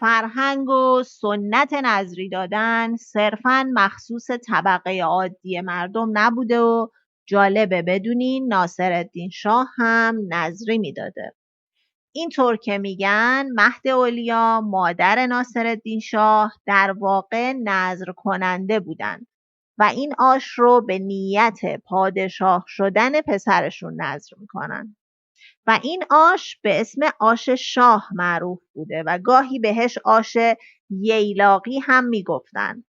فرهنگ و سنت نذری دادن صرفاً مخصوص طبقه عادی مردم نبوده و جالبه بدونین ناصرالدین شاه هم نذری میداده. اینطور که میگن مهد اولیا مادر ناصرالدین شاه در واقع نذر کننده بودن و این آش رو به نیت پادشاه شدن پسرشون نذر میکنن و این آش به اسم آش شاه معروف بوده و گاهی بهش آش ییلاقی هم میگفتن.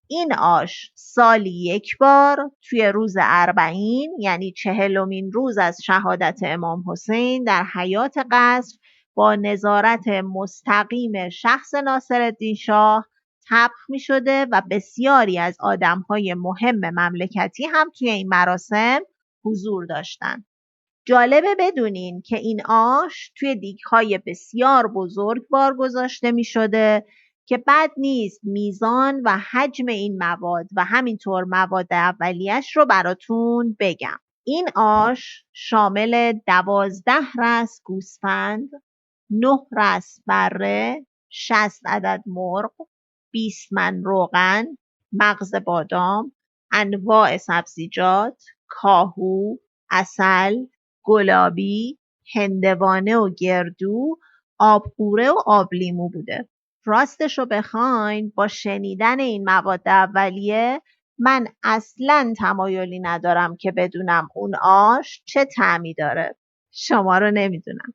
این آش سالی یک بار توی روز اربعین یعنی 40مین روز از شهادت امام حسین در حیات قصر با نظارت مستقیم شخص ناصرالدین شاه طبخ می شده و بسیاری از آدمهای مهم مملکتی هم توی این مراسم حضور داشتن. جالبه بدونین که این آش توی دیگ‌های بسیار بزرگوار گذاشته می شده که بد نیست میزان و حجم این مواد و همینطور مواد اولیش رو براتون بگم. این آش شامل 12 رأس گوسفند، 9 رأس بره، 60 عدد مرغ، 20 من روغن، مغز بادام، انواع سبزیجات، کاهو، عسل، گلابی، هندوانه و گردو، آبقوره و آبلیمو بوده. راستش رو بخواین با شنیدن این مواد اولیه من اصلاً تمایلی ندارم که بدونم اون آش چه طعمی داره. شما رو نمیدونم.